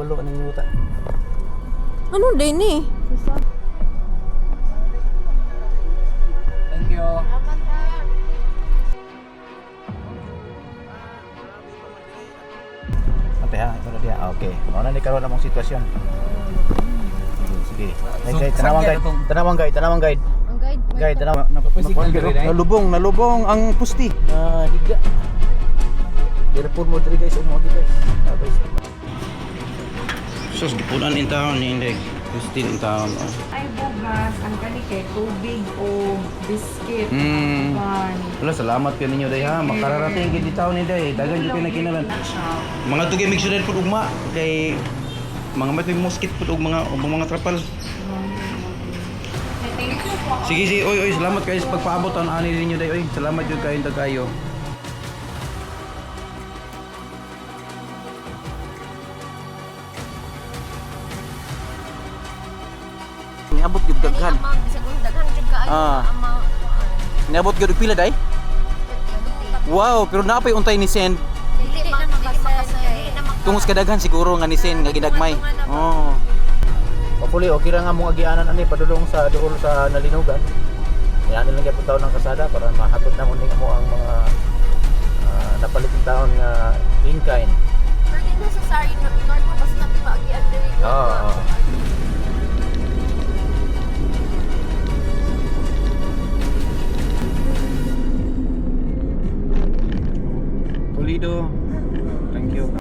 Lulo ng yuta. Ano din eh? Thank you. Ate ha, ito na dia. Okay. Mauna ni karon among sitwasyon. Sige. Guide, tanawang guide. Tanawang guide, tanawang guide. Ang guide. Guide, tanawang. Nalubong ang pusti. Na higa. Telepon mo diri guys, mo guys. Sus, gipunan in town ni Inday. Pusti in town. Ay bugas, ang kanikay, tubig o biscuit. Pan. Wala, salamat kayo ninyo day ha. Makararating gid di taon ni day. Dagan jud pinakinalan. Mga tugay mix red pud ugma kay mga may mosquito pud ug mga trapal. Thank you po. Sige, oy, salamat kayo sa pagpaabot ang ani ninyo day. Oy, salamat jud kayo tagayo. Niabot gyud daghan. Niabot gyud pila day? Wow, pero napay untay ni Sen. Tungos kadaghan siguro nga ni Sen nga ginagmay. Oh. Hopefully okay ra nga mong agianan ani padulong sa duol sa nalinugan. Yan lang gyud taon ng kasada para mahatod na mo ning amo ang mga napaliting taon nga in kind. Pero di necessary na normal basta natin maagian diri. Oo. Pulido. Thank you.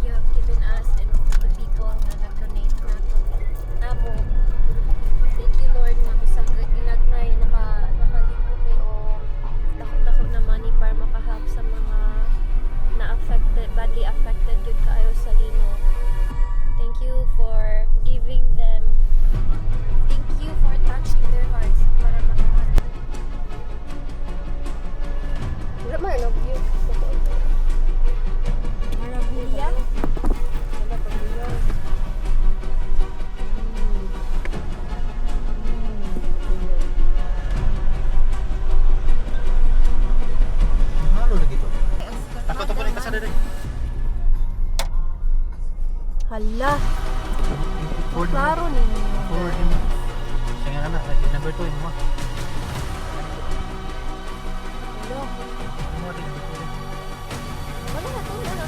You have given us and the people na nag-donate na namo. Thank you Lord nga bisag ginagmay nakaliko kay o dako na money para makahelp sa mga badly affected jud kaayo sa lino. Thank you for giving them. Thank you for touching their hearts para makahelp. Wala man no view. Marabilia. Halo lagi to. Takot ako ning kasada day. Hala, Ford. klaro ninyo. Ford. Sige na number 2 mo. Hello. Wala na to, wala na.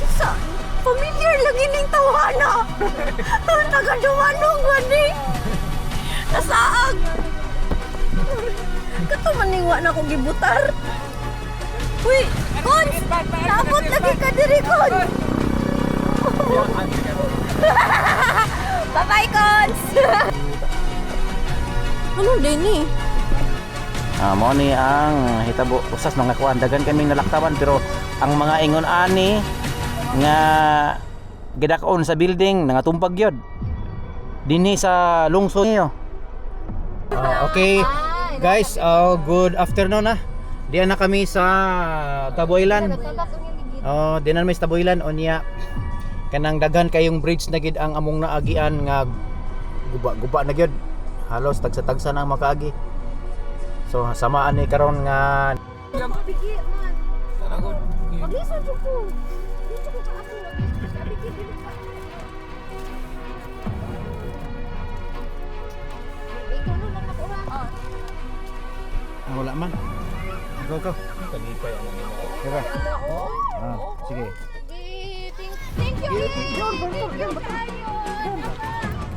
Isa, familiar lang ining tawana. Taga-duwanong gani. Nasaag. Kato maniwa na kong gibutar. Uy, Cons! Naabot lagi ka diri, Cons! Bye-bye, Cons! Ano din eh? Mo ni ang hitabo usas mga kuan dagan kaming nalaktawan pero ang mga ingon ani nga gidakon sa building nangatumpag gyud dinhi sa lungsod niyo. Okay guys, good afternoon na. Diyan na kami sa Taboylan. Diyan na kami sa Taboylan onya kanang daghan kayong bridge na gid ang among naagian nga guba na gyud. Halos tagsa-tagsa na ang makaagi. So samaan ni karon nga Bigi man. Taragon. Pagliso jud ko. Dito ko ka ako. Sabi ki dili ka. Ikaw no lang ako ha. wala man. Go. Kalipay ang nila. Diba? Sige. Thank you.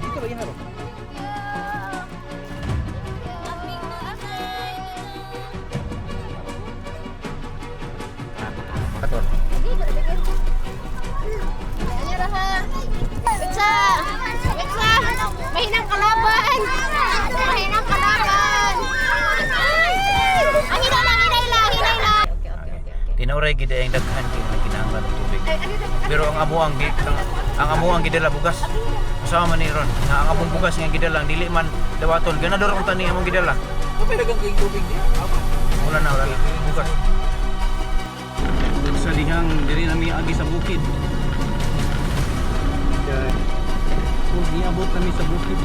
Dito ba yan? Katon. Mahinang kalaban! Ang hinay lang! Tinuray gid ang daghan kay kinahanglan ng tubig. Pero ang amo ang ang amo ang gidala bugas. Kasama man ni ron. Nga ang among bugas nga gidala ang dili man dawaton. Ganador ang tani among gidala. Kapag nagang kayong tubig niya. Wala na bugas. Sa dihang diri nami agi sa bukid. Kung niabot kami sa bukid.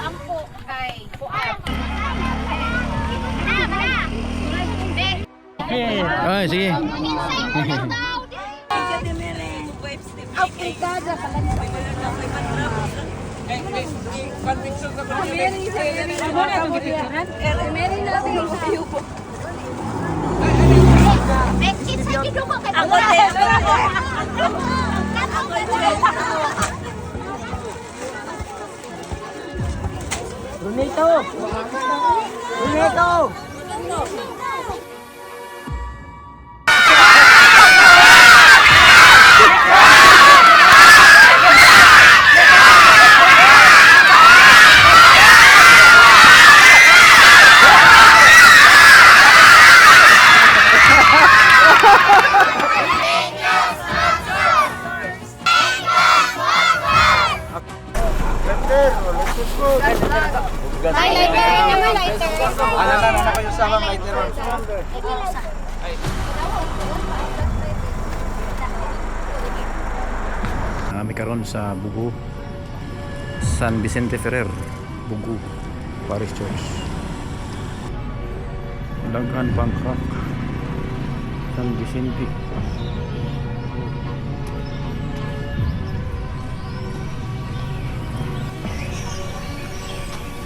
Ampo kay Puat. Ay, sige. Ano kayo sa mga lighter? Kami karon sa Bugu, San Vicente Ferrer, Bugu, Parish Church. Daghan pang crack. San Vicente.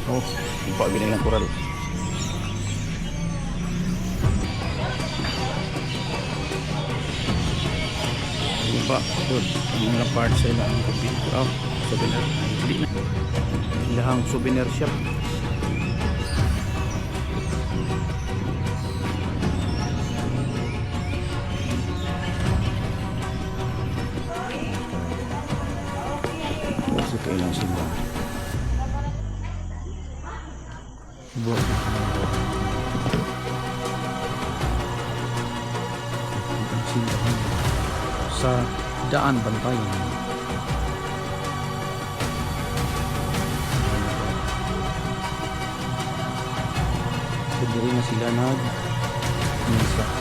Oh, lupa gini lang koral. Lupa, good. Ang mga part sa ilang kapit. Oh, souvenir. Hindi na. Ilahang souvenir shop. Kasi kailang simbahan. Buat ang simbahan sa daan Bantayan. So, diri na sila nag-misa.